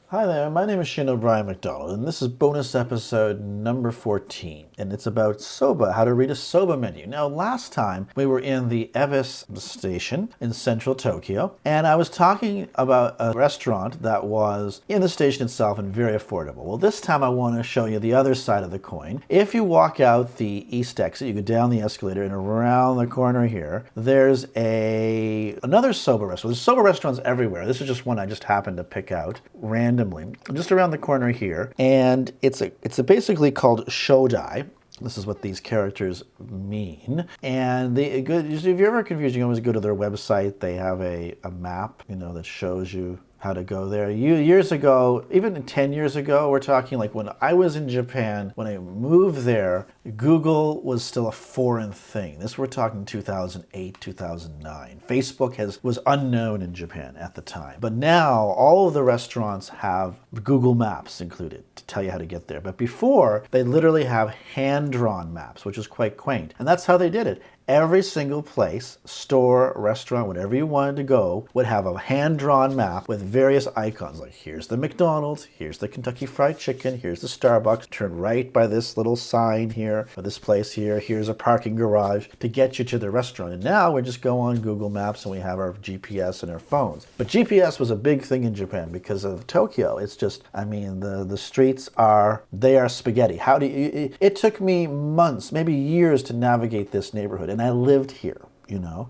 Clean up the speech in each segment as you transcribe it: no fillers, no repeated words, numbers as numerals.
Hi there, my name is Shane O'Brien McDonald, and this is bonus episode number 14, and it's about soba, how to read a soba menu. Now, last time we were in the Ebisu station in central Tokyo, and I was talking about a restaurant that was in the station itself and very affordable. Well, this time I want to show you the other side of the coin. If you walk out the east exit, you go down the escalator, and around the corner here, there's another soba restaurant. There's soba restaurants everywhere. This is just one I just happened to pick out randomly, just around the corner here, and it's basically called Shodai. This is what these characters mean. And if you're ever confused, you can always go to their website. They have a map, that shows you how to go there. Years ago, even 10 years ago, we're talking like when I was in Japan, when I moved there, Google was still a foreign thing. We're talking 2008, 2009. Facebook was unknown in Japan at the time. But now all of the restaurants have Google Maps included to tell you how to get there. But before, they literally have hand-drawn maps, which is quite quaint. And that's how they did it. Every single place, store, restaurant, whatever you wanted to go, would have a hand-drawn map with various icons. Like, here's the McDonald's, here's the Kentucky Fried Chicken, here's the Starbucks. Turn right by this little sign here, or this place here. Here's a parking garage to get you to the restaurant. And now we just go on Google Maps and we have our GPS in our phones. But GPS was a big thing in Japan because of Tokyo. It's just, the streets are spaghetti. It took me months, maybe years to navigate this neighborhood. And I lived here,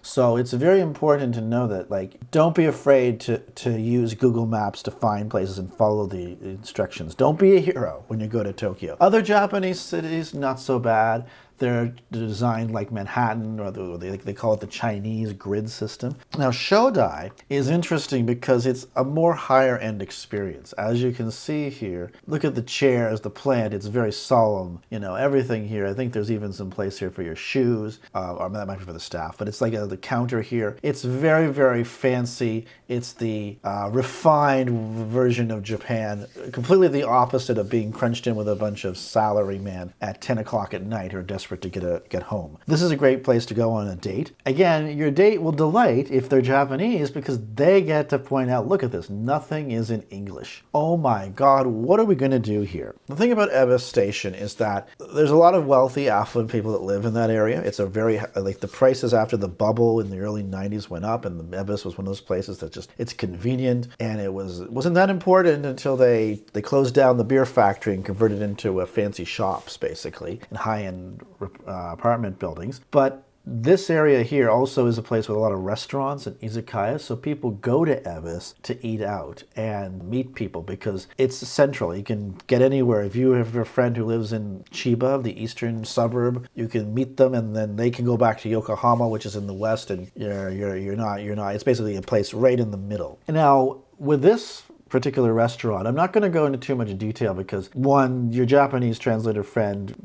So it's very important to know that, don't be afraid to use Google Maps to find places and follow the instructions. Don't be a hero when you go to Tokyo. Other Japanese cities, not so bad. They're designed like Manhattan, or they call it the Chinese grid system. Now, Shodai is interesting because it's a more higher-end experience. As you can see here, look at the chairs, the plant, it's very solemn. Everything here. I think there's even some place here for your shoes, or that might be for the staff, but it's like the counter here. It's very, very fancy. It's the refined version of Japan, completely the opposite of being crunched in with a bunch of salarymen at 10 o'clock at night who are desperate to get home. This is a great place to go on a date. Again, your date will delight if they're Japanese because they get to point out, look at this, nothing is in English. Oh my God, what are we going to do here? The thing about Ebisu Station is that there's a lot of wealthy, affluent people that live in that area. It's the prices after the bubble in the early 90s went up, and the Ebisu was one of those places that it's convenient, and it wasn't that important until they closed down the beer factory and converted it into fancy shops, basically, and high-end apartment buildings. But this area here also is a place with a lot of restaurants and izakayas, so people go to Ebisu to eat out and meet people because it's central. You can get anywhere. If you have a friend who lives in Chiba, the eastern suburb, you can meet them, and then they can go back to Yokohama, which is in the west, and you're not. It's basically a place right in the middle. And now with this particular restaurant, I'm not going to go into too much detail because, one, your Japanese translator friend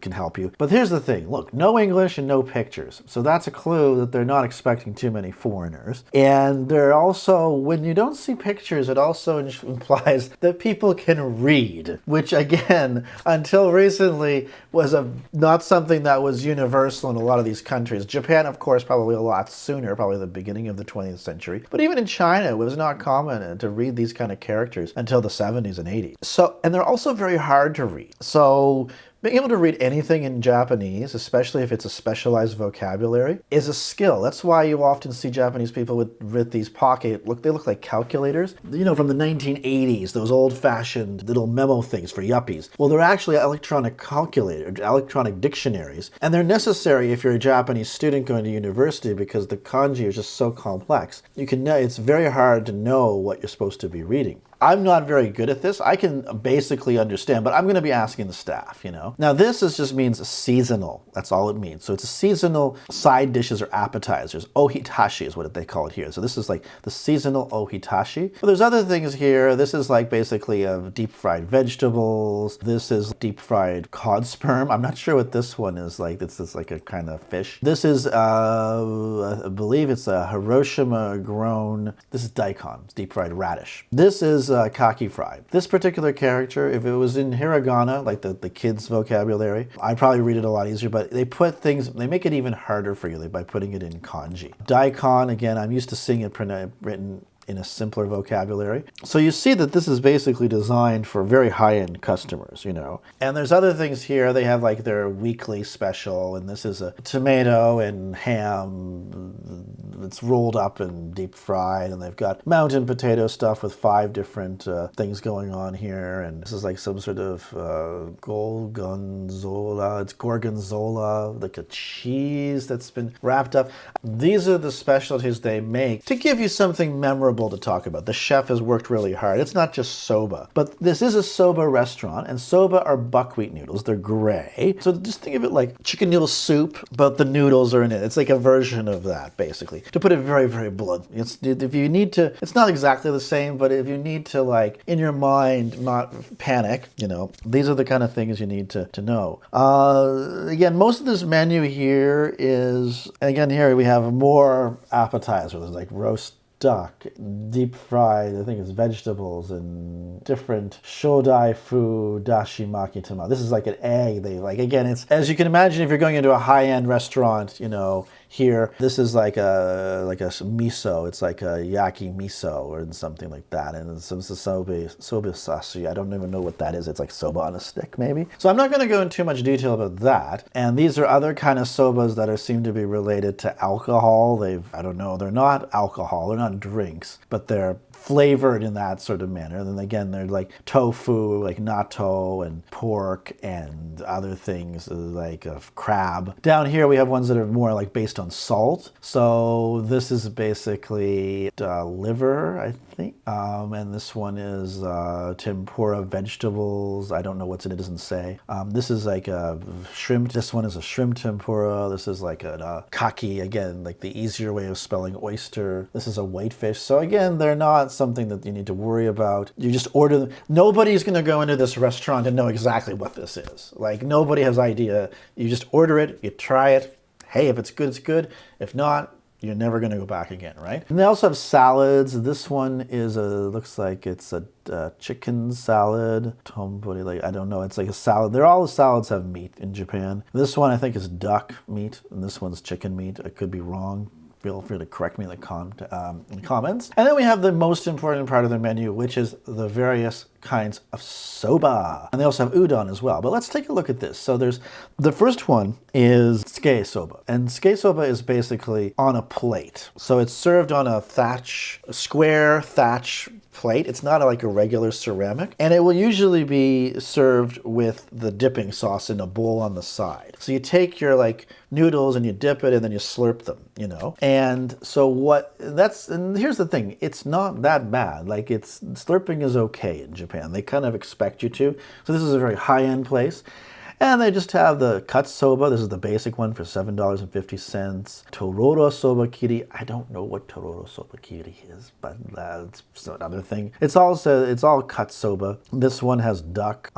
can help you. But here's the thing. Look, no English and no pictures. So that's a clue that they're not expecting too many foreigners. And they're also, when you don't see pictures, it also implies that people can read, which again, until recently, was not something that was universal in a lot of these countries. Japan, of course, probably a lot sooner, probably the beginning of the 20th century. But even in China, it was not common to read these kind of characters until the 70s and 80s. So, and they're also very hard to read. So being able to read anything in Japanese, especially if it's a specialized vocabulary, is a skill. That's why you often see Japanese people with these they look like calculators. From the 1980s, those old-fashioned little memo things for yuppies. Well, they're actually electronic electronic dictionaries, and they're necessary if you're a Japanese student going to university because the kanji is just so complex. It's very hard to know what you're supposed to be reading. I'm not very good at this. I can basically understand, but I'm going to be asking the staff, Now, this just means seasonal. That's all it means. So it's a seasonal side dishes or appetizers. Ohitashi is what they call it here. So this is like the seasonal ohitashi. But there's other things here. This is like basically deep fried vegetables. This is deep fried cod sperm. I'm not sure what this one is like. This is like a kind of fish. This is, I believe it's a Hiroshima grown, this is daikon, deep fried radish. This is kaki fried. This particular character, if it was in hiragana, like the kids' vocabulary, I'd probably read it a lot easier, but they make it even harder for you by putting it in kanji. Daikon, again, I'm used to seeing it written in a simpler vocabulary. So you see that this is basically designed for very high-end customers, And there's other things here. They have like their weekly special, and this is a tomato and ham. It's rolled up and deep fried, and they've got mountain potato stuff with 5 different things going on here. And this is like some sort of gorgonzola. It's gorgonzola, like a cheese that's been wrapped up. These are the specialties they make to give you something memorable to talk about. The chef has worked really hard. It's not just soba, but this is a soba restaurant, and soba are buckwheat noodles. They're gray. So just think of it like chicken noodle soup, but the noodles are in it. It's like a version of that, basically. To put it very, very blunt, if you need to, it's not exactly the same, but if you need to, like, in your mind, not panic, these are the kind of things you need to know. Again, most of this menu here is, again, here we have more appetizers. There's like roast duck, deep fried, I think it's vegetables, and different shodai fu dashimaki tomato. This is like an egg. Again, it's, as you can imagine, if you're going into a high-end restaurant, here, this is like a miso. It's like a yaki miso or something like that. And it's soba sashi. I don't even know what that is. It's like soba on a stick, maybe. So I'm not going to go into too much detail about that. And these are other kind of sobas that seem to be related to alcohol. I don't know, they're not alcohol. They're not drinks, but they're flavored in that sort of manner. And then again, they're like tofu, like natto, and pork, and other things like crab. Down here we have ones that are more like based on salt. So this is basically liver, I think. And this one is tempura vegetables. I don't know what's in it, doesn't say. This is like a shrimp. This one is a shrimp tempura. This is like a kaki, again, like the easier way of spelling oyster. This is a whitefish. So again, they're not something that you need to worry about. You just order them. Nobody's going to go into this restaurant and know exactly what this is. Like, nobody has idea. You just order it, you try it. Hey, if it's good, it's good. If not, you're never going to go back again, right? And they also have salads. This one is looks like it's a chicken salad. Tombori, I don't know. It's like a salad. All the salads have meat in Japan. This one I think is duck meat, and this one's chicken meat. I could be wrong. Feel free to correct me in the comments. And then we have the most important part of the menu, which is the various kinds of soba. And they also have udon as well. But let's take a look at this. So there's, the first one is Shodai Soba. And Shodai Soba is basically on a plate. So it's served on a square thatch plate. It's not like a regular ceramic. And it will usually be served with the dipping sauce in a bowl on the side. So you take your noodles and you dip it and then you slurp them, And so and here's the thing, it's not that bad. Slurping is okay in Japan. They kind of expect you to. So this is a very high-end place. And they just have the cut soba. This is the basic one for $7.50. Tororo soba kiri. I don't know what tororo soba kiri is, but that's another thing. It's all cut soba. This one has duck.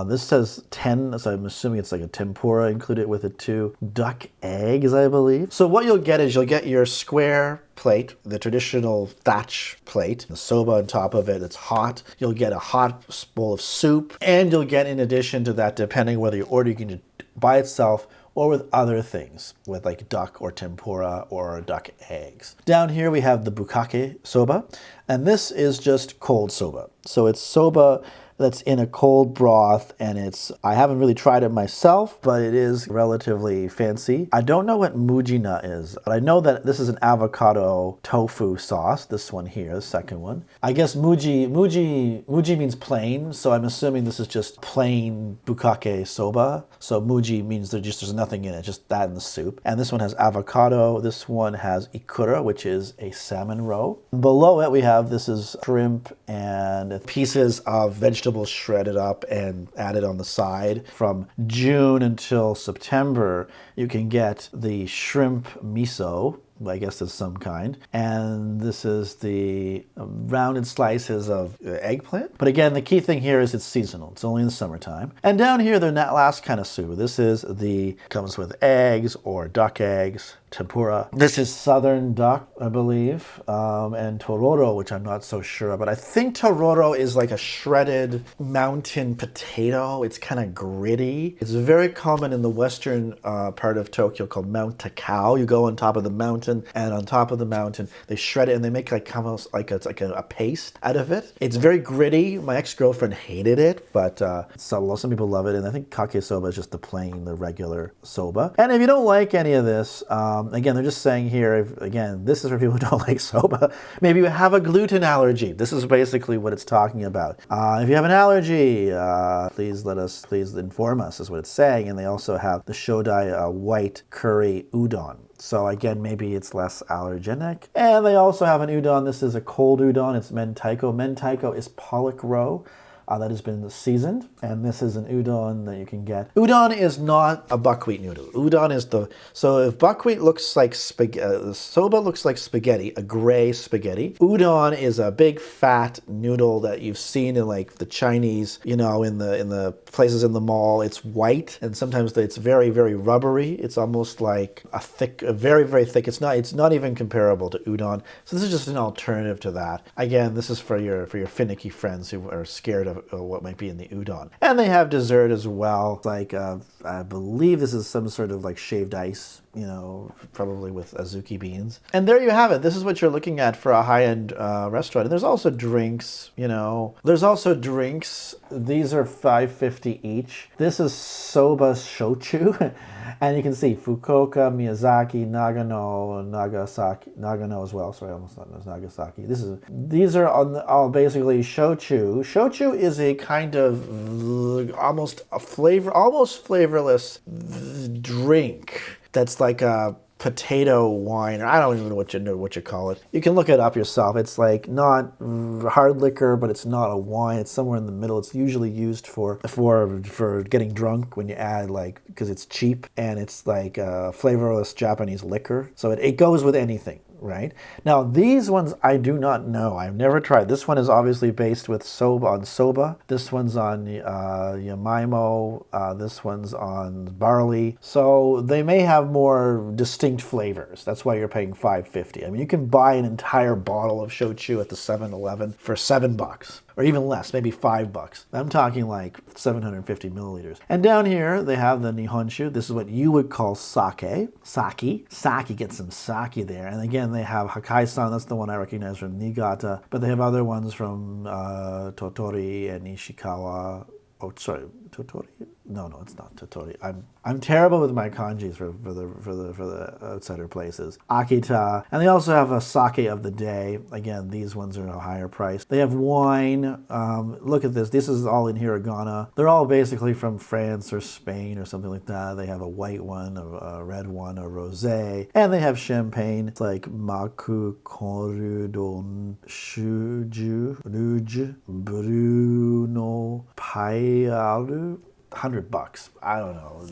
This says 10, so I'm assuming it's like a tempura included with it too. Duck eggs, I believe. So what you'll get is you'll get your square plate, the traditional thatch plate, the soba on top of it. It's hot. You'll get a hot bowl of soup, and you'll get, in addition to that, depending whether you order, you can do by itself or with other things, with like duck or tempura or duck eggs. Down here we have the bukkake soba, and this is just cold soba. So it's soba that's in a cold broth, and I haven't really tried it myself, but it is relatively fancy. I don't know what mujina is, but I know that this is an avocado tofu sauce, this one here, the second one. I guess muji means plain, so I'm assuming this is just plain bukkake soba. So muji means there's nothing in it, just that in the soup. And this one has avocado. This one has ikura, which is a salmon roe. Below it we have, this is shrimp and pieces of vegetables shredded up and added on the side. From June until September, you can get the shrimp miso, I guess it's some kind. And this is the rounded slices of eggplant. But again, the key thing here is it's seasonal. It's only in the summertime. And down here, the last kind of soup. This is comes with eggs or duck eggs, tempura. This is southern duck, I believe, and tororo, which I'm not so sure about. I think tororo is like a shredded mountain potato. It's kind of gritty. It's very common in the western part of Tokyo called Mount Takao. You go on top of the mountain, and on top of the mountain, they shred it, and they make like almost like a paste out of it. It's very gritty. My ex-girlfriend hated it, but some people love it, and I think kake soba is just the regular soba. And if you don't like any of this, again, they're just saying here, again, this is for people who don't like soba. Maybe you have a gluten allergy. This is basically what it's talking about. If you have an allergy, please inform us, is what it's saying. And they also have the Shodai white curry udon. So again, maybe it's less allergenic. And they also have an udon. This is a cold udon. It's mentaiko. Mentaiko is pollock roe. That has been seasoned, and this is an udon that you can get. Udon is not a buckwheat noodle. Udon is so if buckwheat looks like spaghetti, soba looks like spaghetti, a gray spaghetti. Udon is a big fat noodle that you've seen in like the Chinese, in the places in the mall. It's white, and sometimes it's very, very rubbery. It's almost like a very, very thick. It's not even comparable to udon. So this is just an alternative to that. Again, this is for your finicky friends who are scared of what might be in the udon. And they have dessert as well. Like, I believe this is some sort of like shaved ice, probably with azuki beans. And there you have it. This is what you're looking at for a high-end restaurant. And there's also drinks, There's also drinks. These are $5.50 each. This is soba shochu. And you can see Fukuoka, Miyazaki, Nagano as well. Sorry, I almost thought it was Nagasaki. These are all basically shochu. Shochu is a kind of almost flavorless drink that's like a potato wine, or I don't even know what you call it. You can look it up yourself. It's like not hard liquor, but it's not a wine. It's somewhere in the middle. It's usually used for getting drunk when you add because it's cheap, and it's like a flavorless Japanese liquor. So it goes with anything. Right? Now, these ones I do not know. I've never tried. This one is obviously based with soba. This one's on yamaimo. This one's on barley. So they may have more distinct flavors. That's why you're paying $5.50. I mean, you can buy an entire bottle of shochu at the 7-Eleven for $7. Or even less, maybe $5. I'm talking like 750 milliliters. And down here, they have the Nihonshu. This is what you would call sake. Sake, get some sake there. And again, they have Hakai-san. That's the one I recognize from Niigata. But they have other ones from Tottori and Ishikawa. Oh, sorry, Tottori? No, it's not Tottori. I'm terrible with my kanjis for the outsider places. Akita, and they also have a sake of the day. Again, these ones are a higher price. They have wine. Look at this. This is all in hiragana. They're all basically from France or Spain or something like that. They have a white one, a red one, a rosé, and they have champagne. It's like Maku Korudon Shuju Ruj Bruno Paiaru. $100. I don't know.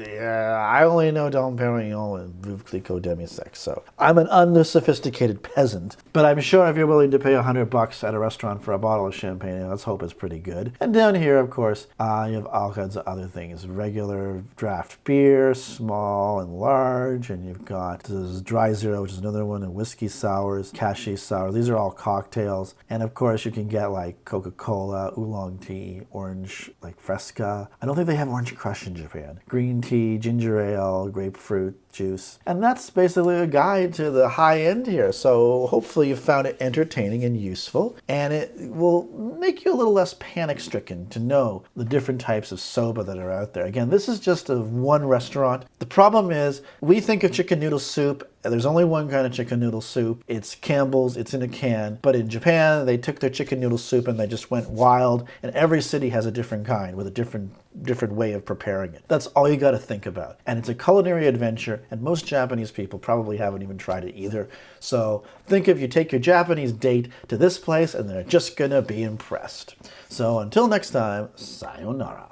Yeah, I only know Dom Perignon and Veuve Clicquot demi-sec, so I'm an unsophisticated peasant. But I'm sure if you're willing to pay $100 at a restaurant for a bottle of champagne, let's hope it's pretty good. And down here, of course, you have all kinds of other things. Regular draft beer, small and large, and you've got this Dry Zero, which is another one, and whiskey sours, Kashi sour. These are all cocktails. And of course, you can get like Coca-Cola, oolong tea, orange, like Fresca. I don't think they have orange crush in Japan. Green tea, ginger ale, grapefruit juice. And that's basically a guide to the high end here. So hopefully you found it entertaining and useful, and it will make you a little less panic-stricken to know the different types of soba that are out there. Again, this is just one restaurant. The problem is we think of chicken noodle soup. There's only one kind of chicken noodle soup. It's Campbell's. It's in a can. But in Japan, they took their chicken noodle soup and they just went wild. And every city has a different kind with a different way of preparing it. That's all you got to think about. And it's a culinary adventure. And most Japanese people probably haven't even tried it either. So think if you take your Japanese date to this place and they're just going to be impressed. So until next time, sayonara.